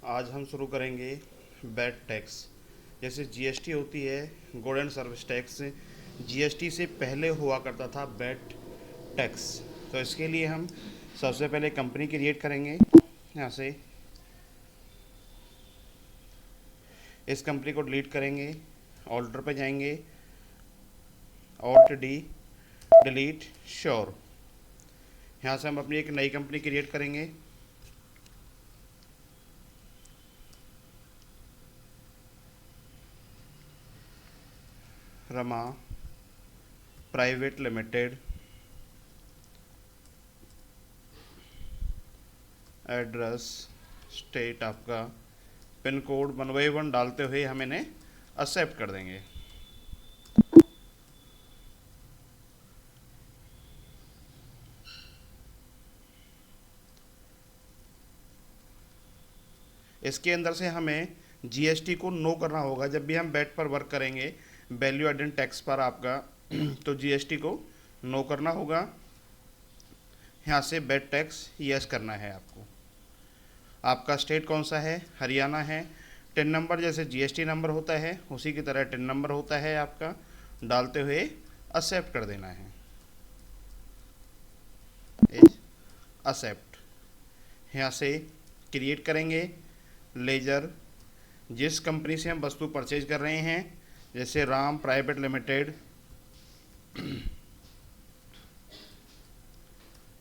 आज हम शुरू करेंगे वैट टैक्स। जैसे जीएसटी होती है, good and service tax, GST से पहले हुआ करता था वैट टैक्स। तो इसके लिए हम सबसे पहले कंपनी क्रिएट करेंगे। यहाँ से इस कंपनी को डिलीट करेंगे, ऑल्टर पे जाएंगे, ऑल्ट डी, डिलीट, श्योर। यहाँ से हम अपनी एक नई कंपनी क्रिएट करेंगे। Rama private limited, address, state आपका, पिन कोड 1/1 डालते हुए हम इन्हें एक्सेप्ट कर देंगे। इसके अंदर से हमें जीएसटी को नो करना होगा। जब भी हम वैट पर वर्क करेंगे, वैल्यू एडेड टैक्स पर आपका तो जीएसटी को नो करना होगा। यहाँ से वैट टैक्स यस करना है आपको। आपका स्टेट कौन सा है? हरियाणा है। टिन नंबर जैसे जीएसटी नंबर होता है उसी की तरह टिन नंबर होता है आपका, डालते हुए एक्सेप्ट कर देना है। एक्सेप्ट। यहाँ से क्रिएट करेंगे लेजर। जिस कंपनी से हम वस्तु परचेज कर रहे हैं, जैसे Ram private limited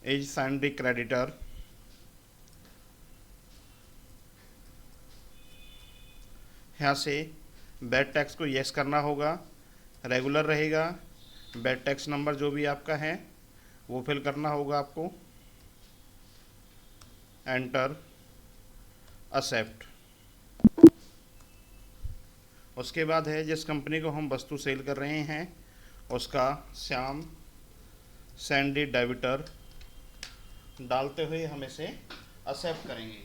is Sandy creditor, यहाँ से वैट टैक्स को यस करना होगा। रेगुलर रहेगा। वैट टैक्स नंबर जो भी आपका है वो फिल करना होगा आपको। Enter, accept. उसके बाद है जिस कंपनी को हम वस्तु सेल कर रहे हैं उसका श्याम सैंडी डेबिटर डालते हुए हम इसे एक्सेप्ट करेंगे।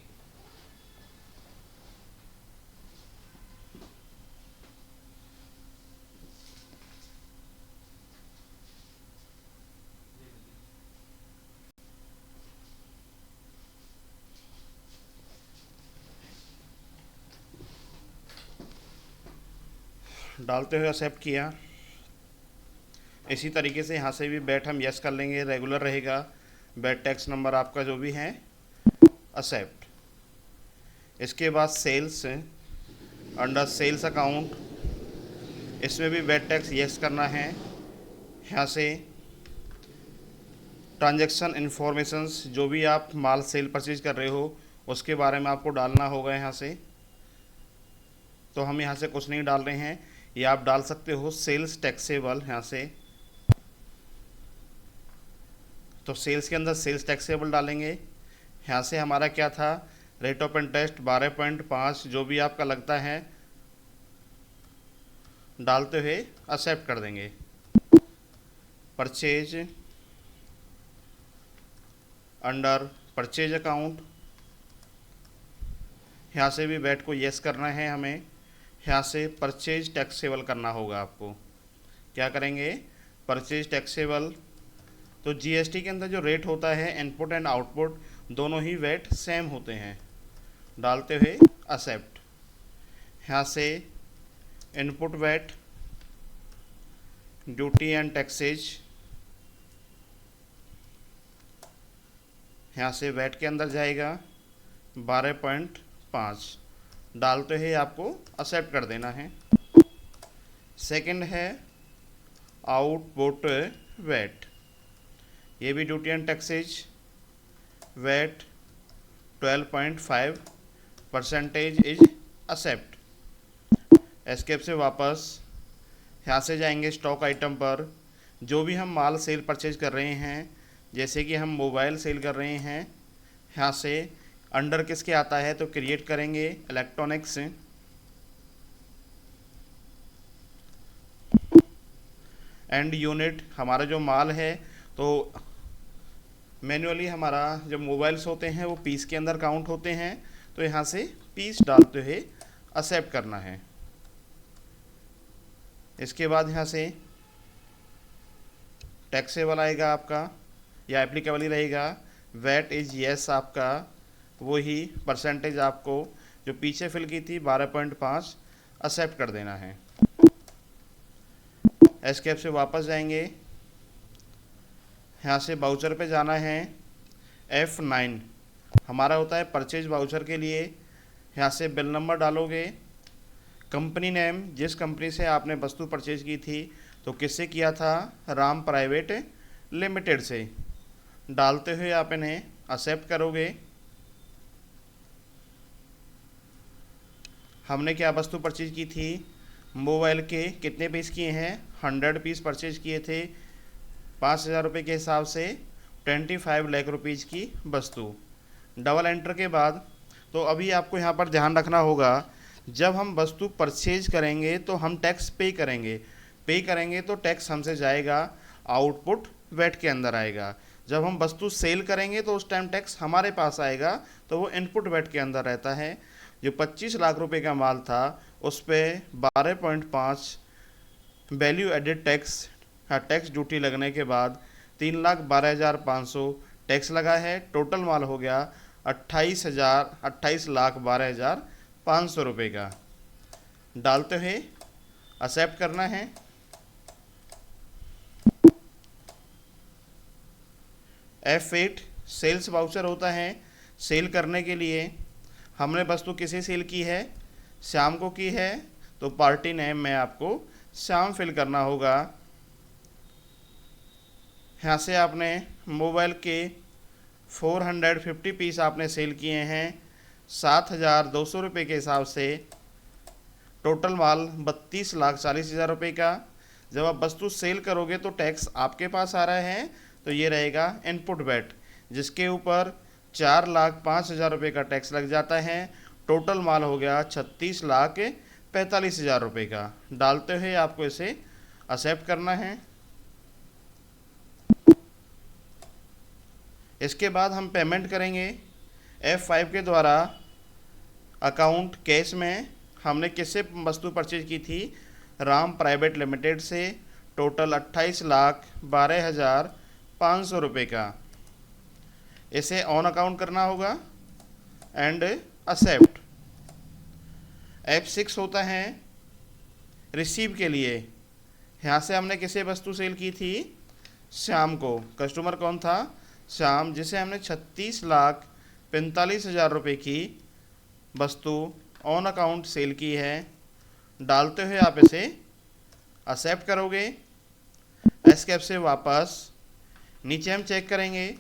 डालते हुए एक्सेप्ट किया। इसी तरीके से यहाँ से भी बैट हम यस कर लेंगे, रेगुलर रहेगा। बैट टैक्स नंबर आपका जो भी है एक्सेप्ट। इसके बाद सेल्स, अंडर सेल्स अकाउंट, इसमें भी बैट टैक्स यस करना है। यहाँ से ट्रांजैक्शन इन्फॉर्मेशंस, जो भी आप माल सेल परचेज कर रहे हो उसके बारे में आपको डालना होगा। यहाँ से तो हम यहाँ से कुछ नहीं डाल रहे हैं, ये आप डाल सकते हो सेल्स टैक्सेबल। यहाँ से तो सेल्स के अंदर सेल्स टैक्सेबल डालेंगे। यहाँ से हमारा क्या था, रेट ऑफ इंटरेस्ट 12.5 जो भी आपका लगता है डालते हुए एक्सेप्ट कर देंगे। परचेज, अंडर परचेज अकाउंट, यहाँ से भी वैट को यस करना है हमें। यहाँ से परचेज टैक्सेबल करना होगा आपको। क्या करेंगे? Purchase taxable. तो जीएसटी के अंदर जो रेट होता है, इनपुट एंड आउटपुट दोनों ही वैट सेम होते हैं, डालते हुए एक्सेप्ट। यहाँ से input VAT, duty and taxes, यहाँ से वैट के अंदर जाएगा 12.5, डालते हुए आपको एक्सेप्ट कर देना है। सेकंड है आउटपुट वैट, ये भी duty and taxes, VAT 12.5% is accept. Escape से वापस यहाँ से जाएंगे स्टॉक आइटम पर। जो भी हम माल सेल परचेज कर रहे हैं, जैसे कि हम मोबाइल सेल कर रहे हैं, यहाँ से अंडर किसके आता है तो क्रिएट करेंगे इलेक्ट्रॉनिक्स, एंड यूनिट हमारा जो माल है तो मैन्युअली हमारा जब मोबाइल्स होते हैं वो पीस के अंदर काउंट होते हैं, तो यहाँ से पीस डालते हुए एक्सेप्ट करना है। इसके बाद यहाँ से टैक्सेबल आएगा आपका, या एप्लीकेबल ही रहेगा। वैट इज यस आपका, वही परसेंटेज आपको जो पीछे फिल की थी 12.5 एक्सेप्ट कर देना है। एस्केप से वापस जाएंगे, यहाँ से वाउचर पे जाना है। F9 हमारा होता है परचेज वाउचर के लिए। यहाँ से बिल नंबर डालोगे, कंपनी नेम, जिस कंपनी से आपने वस्तु परचेज की थी, तो किससे किया था, राम प्राइवेट लिमिटेड से, डालते हुए आप इन्हें एक्सेप्ट करोगे। हमने क्या वस्तु परचेज की थी, मोबाइल के कितने पीस किए हैं, 100 पीस परचेज किए थे 5,000 रुपये के हिसाब से, 25 लाख रुपीज़ की वस्तु। डबल एंटर के बाद तो अभी आपको यहाँ पर ध्यान रखना होगा, जब हम वस्तु परचेज करेंगे तो हम टैक्स पे करेंगे तो टैक्स हमसे जाएगा, आउटपुट वैट के अंदर आएगा। जब हम वस्तु सेल करेंगे तो उस टाइम टैक्स हमारे पास आएगा, तो वो इनपुट वैट के अंदर रहता है। जो 25 लाख रुपए का माल था उस पर 12.5 value added tax, tax duty लगने के बाद 3,12,500 टैक्स लगा है। टोटल माल हो गया 28,12,500 रुपये का। डालते हुए एक्सेप्ट करना है। F8 सेल्स वाउचर होता है। सेल करने के लिए हमने वस्तु किसे सेल की है, श्याम को की है, तो पार्टी नेम में आपको श्याम फिल करना होगा। यहाँ से आपने मोबाइल के 450 पीस आपने सेल किए हैं 7,200 रुपये के हिसाब से। टोटल माल 32,40,000 रुपये का। जब आप वस्तु सेल करोगे तो टैक्स आपके पास आ रहा है, तो ये रहेगा इनपुट वैट, जिसके ऊपर 4,05,000 रुपये का टैक्स लग जाता है। टोटल माल हो गया 36,45,000 रुपये का। डालते हुए आपको इसे एक्सेप्ट करना है। इसके बाद हम पेमेंट करेंगे F5 के द्वारा। अकाउंट कैश में हमने किससे वस्तु परचेज की थी, राम प्राइवेट लिमिटेड से, टोटल 28,12,500 रुपये का। इसे ऑन अकाउंट करना होगा एंड एक्सेप्ट। F6 होता है रिसीव के लिए। यहाँ से हमने किसे वस्तु सेल की थी, श्याम को। कस्टमर कौन था, श्याम, जिसे हमने 36,45,000 रुपये की वस्तु ऑन अकाउंट सेल की है। डालते हुए आप इसे एक्सेप्ट करोगे। एस्केप से वापस नीचे हम चेक करेंगे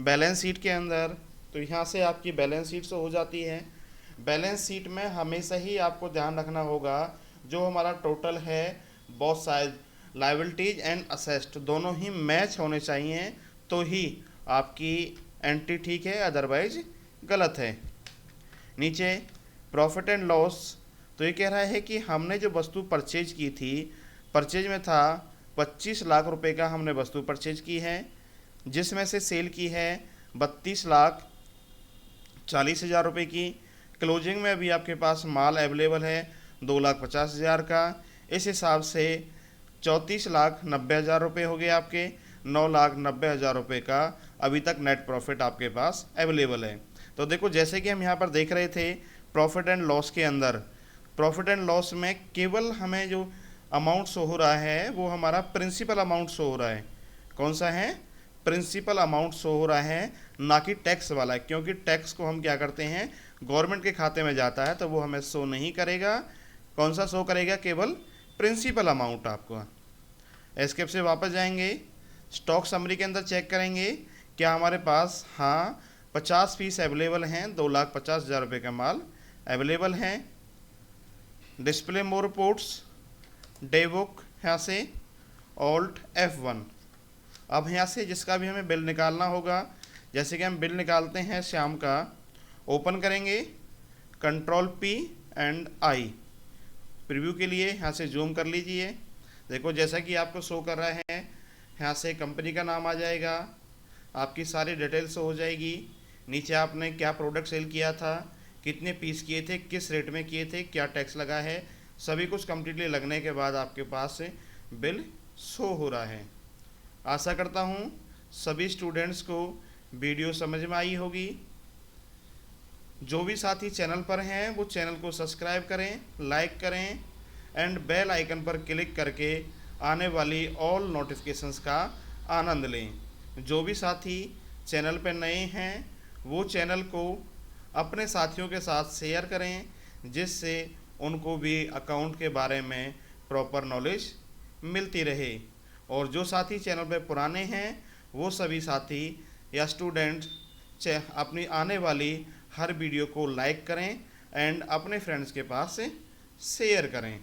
बैलेंस शीट के अंदर, तो यहाँ से आपकी बैलेंस शीट हो जाती है। बैलेंस शीट में हमेशा ही आपको ध्यान रखना होगा, जो हमारा टोटल है both side liabilities and asset दोनों ही मैच होने चाहिए, तो ही आपकी एंट्री ठीक है, अदरवाइज गलत है। नीचे प्रॉफिट एंड लॉस, तो ये कह रहा है कि हमने जो वस्तु परचेज की थी, परचेज में था 25 लाख रुपए का हमने वस्तु परचेज की है, जिसमें से सेल की है 32,40,000 रुपये की। क्लोजिंग में अभी आपके पास माल अवेलेबल है 2,50,000 का। इस हिसाब से 34,90,000 रुपये हो गए आपके। 9,90,000 रुपये का अभी तक नेट प्रॉफिट आपके पास अवेलेबल है। तो देखो, जैसे कि हम यहाँ पर देख रहे थे प्रॉफिट एंड लॉस के अंदर, प्रॉफिट एंड लॉस में केवल हमें जो अमाउंट शो हो रहा है वो हमारा प्रिंसिपल अमाउंट शो हो रहा है। कौन सा है, प्रिंसिपल अमाउंट शो हो रहा है, ना कि टैक्स वाला, क्योंकि टैक्स को हम क्या करते हैं, गवर्नमेंट के खाते में जाता है, तो वो हमें शो नहीं करेगा। कौन सा शो करेगा, केवल प्रिंसिपल अमाउंट आपको। एस्केप से वापस जाएंगे, स्टॉक समरी के अंदर चेक करेंगे क्या हमारे पास, हाँ 50 पीस अवेलेबल हैं, 2,50,000 रुपये का माल अवेलेबल है। डिस्प्ले मोर रिपोर्ट्स, डे बुक, यहाँ से ऑल्ट F1। अब यहाँ से जिसका भी हमें बिल निकालना होगा, जैसे कि हम बिल निकालते हैं श्याम का, ओपन करेंगे Ctrl+P एंड I। प्रीव्यू के लिए यहाँ से जूम कर लीजिए। देखो, जैसा कि आपको शो कर रहा है, यहाँ से कंपनी का नाम आ जाएगा, आपकी सारी डिटेल्स हो जाएगी। नीचे आपने क्या प्रोडक्ट सेल किया था, कितने पीस किए थे, किस रेट में किए थे, क्या टैक्स लगा है, सभी कुछ कम्प्लीटली लगने के बाद आपके पास बिल शो हो रहा है। आशा करता हूँ सभी स्टूडेंट्स को वीडियो समझ में आई होगी। जो भी साथी चैनल पर हैं वो चैनल को सब्सक्राइब करें, लाइक करें एंड बेल आइकन पर क्लिक करके आने वाली ऑल नोटिफिकेशंस का आनंद लें। जो भी साथी चैनल पर नए हैं वो चैनल को अपने साथियों के साथ शेयर करें, जिससे उनको भी अकाउंट के बारे में प्रॉपर नॉलेज मिलती रहे। और जो साथी चैनल पर पुराने हैं वो सभी साथी या स्टूडेंट अपनी आने वाली हर वीडियो को लाइक करें एंड अपने फ्रेंड्स के पास शेयर करें।